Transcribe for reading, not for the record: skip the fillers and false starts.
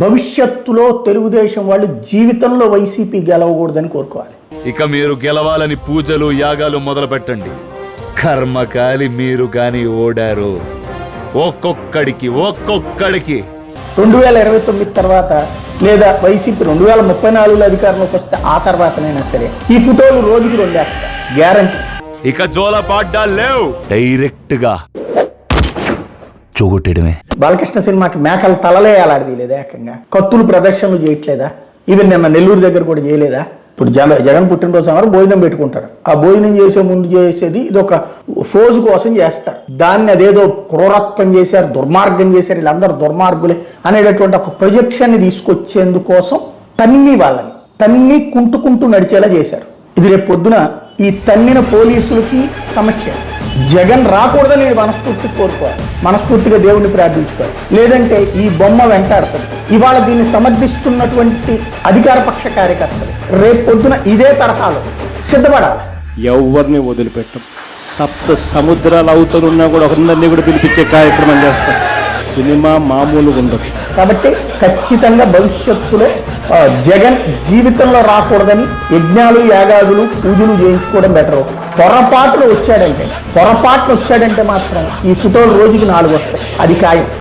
భవిష్యత్తులో తెలుగుదేశం వాళ్ళు జీవితంలో వైసీపీ గెలవకూడదని కోరుకోవాలి. ఇక మీరు గెలవాలని పూజలు యాగాలు మొదలు పెట్టండి. కర్మకాలి మీరు గాని ఓడారు. ఒక్కొక్కడికి 2029 తర్వాత లేదా వైసీపీ 2034లో అధికారంలోకి వస్తే ఆ తర్వాతనైనా సరే ఈ ఫోటోలు రోజుకి 2 వేస్తా గ్యారంటీ. ఇక జోల పాడ్డా లేవు, డైరెక్ట్ గా చూగొట్టడమే. బాలకృష్ణ సినిమాకి మేకల తలలే అలాడదీయలేదా? ఏకంగా కత్తులు ప్రదర్శనలు చేయట్లేదా? ఈవెన్ నిన్న నెల్లూరు దగ్గర కూడా చేయలేదా? ఇప్పుడు జగన్ పుట్టినరోజు సమయం భోజనం పెట్టుకుంటారు. ఆ భోజనం చేసే ముందు చేసేది ఇది ఒక ఫోజు కోసం చేస్తారు. దాన్ని అదేదో క్రూరత్వం చేశారు, దుర్మార్గం చేశారు, వీళ్ళందరూ దుర్మార్గులే అనేటటువంటి ఒక ప్రొజెక్షన్ తీసుకొచ్చేందుకోసం తన్ని కుంటుకుంటూ నడిచేలా చేశారు. ఇది రేపు పొద్దున ఈ తన్నిన పోలీసులకి సమస్య. జగన్ రాకూడదని మనస్ఫూర్తిగా కోరుకోవాలి, మనస్ఫూర్తిగా దేవుణ్ణి ప్రార్థించుకోవాలి. లేదంటే ఈ బొమ్మ వెంటాడుతుంది. ఇవాళ దీన్ని సమర్థిస్తున్నటువంటి అధికార పక్ష కార్యకర్తలు రేపు పొద్దున ఇదే తరహాలో సిద్ధపడాలి. ఎవరిని వదిలిపెట్టం. సప్త సముద్రాలు అవుతున్నా కూడా ఒకరిని కూడా పిలిపించే కార్యక్రమం చేస్తాం. సినిమా మామూలుగా ఉండదు. కాబట్టి ఖచ్చితంగా భవిష్యత్తులో జగన్ జీవితంలో రాకూడదని యజ్ఞాలు యాగాదులు పూజలు చేయించుకోవడం బెటరు. పొరపాట్లు వచ్చాడంటే మాత్రం ఈ ఫోటోలు రోజుకి 4 వస్తాయి, అది ఖాయం.